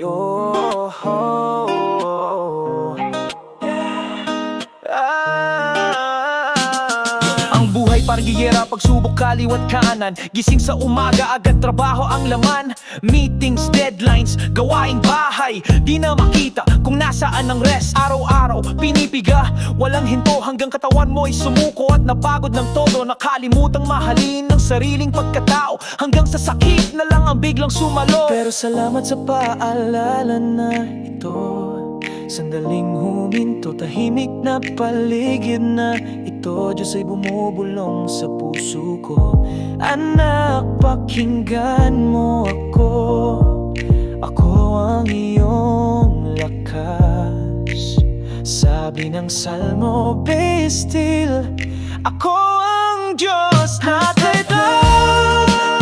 sa'yo. Ang buhay parang giyera, pagsubok kaliwat kanan. Gising sa umaga, agad trabaho ang laman. Meetings, deadlines, gawaing bahay. Di na makita kung nasaan ang rest. Araw-araw, pinipiga, walang hinto hanggang katawan mo'y sumuko at napagod ng todo. Nakalimutang mahalin ng sariling pagkatao, hanggang sa sakit na lang ang biglang sumalo. Pero salamat sa paalala na ito. Sandaling huminto, tahimik na paligid na ito. Diyos ay bumubulong sa puso ko. Anak, pakinggan mo ako. Ako ang iyong lakas. Sabi ng Salmo, be still. Ako ang Diyos na tayo.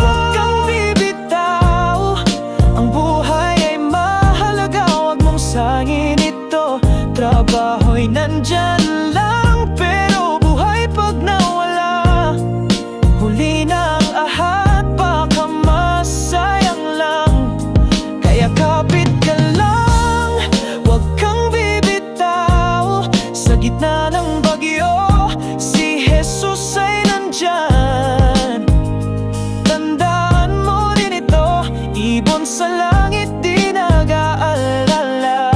Huwag kang bibitaw. Ang buhay ay mahalaga, huwag mong sangin ito. Trabaho'y nandyan lang, pero buhay pag nawala. Huli na ang lahat, baka masayang lang. Kaya kapit ka lang, huwag kang bibitaw. Sa gitna ng bagyo, si Jesus ay nandyan. Tandaan mo rin ito, ibon sa langit di nag-aalala.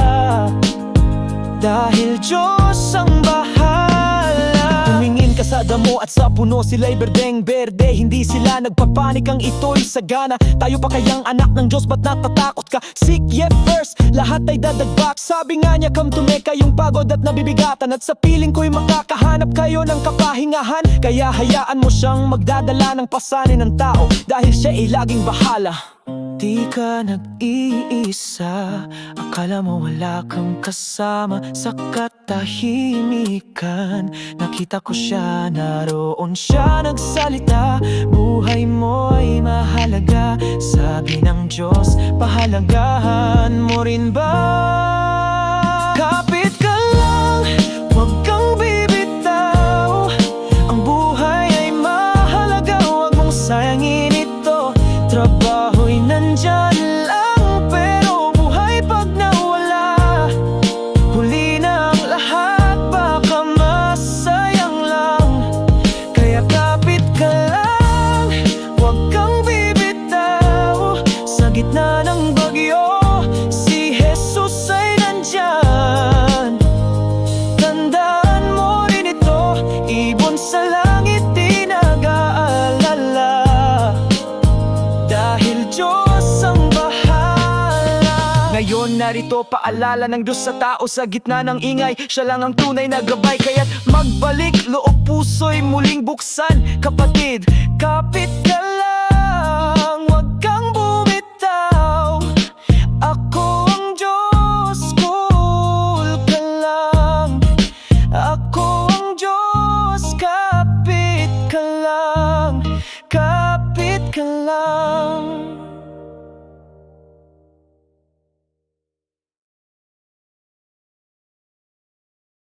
Dahil Diyos ang bahala. Tumingin ka sa damo at sa puno, sila'y berdeng berde. Hindi sila nagpapanik, ang ito'y sagana. Tayo pa kayang anak ng Diyos, ba't natatakot ka? Seek ye first, lahat ay dadagbak. Sabi nga niya, come to me, kayong pagod at nabibigatan. At sa piling ko'y makakahanap kayo ng kapahingahan. Kaya hayaan mo siyang magdadala ng pasanin ng tao, dahil siya ay laging bahala. Di ka nag-iisa, akala mo wala kang kasama. Sa katahimikan, nakita ko siya, naroon siya nagsalita. Buhay mo ay mahalaga, sabi ng Diyos, pahalagahan mo rin ba? Kapit ka lang, huwag kang bibitaw. Ang buhay ay mahalaga, huwag mong sayangin ito. Trabaho'y nandyan lang, pero buhay pag nawala. Huli na ang lahat, baka masayang lang. Kaya kapit ka lang, huwag kang bibitaw. Sa gitna ng bagyo, si Jesus ay nandyan. Tandaan mo rin ito, ibon sa langit di nag-aalala. Dahil Diyos ang bahala. Ngayon narito paalala ng Diyos sa tao, sa gitna ng ingay, siya lang ang tunay na gabay. Kaya't magbalik, loob puso'y muling buksan. Kapatid, kapit ka lang.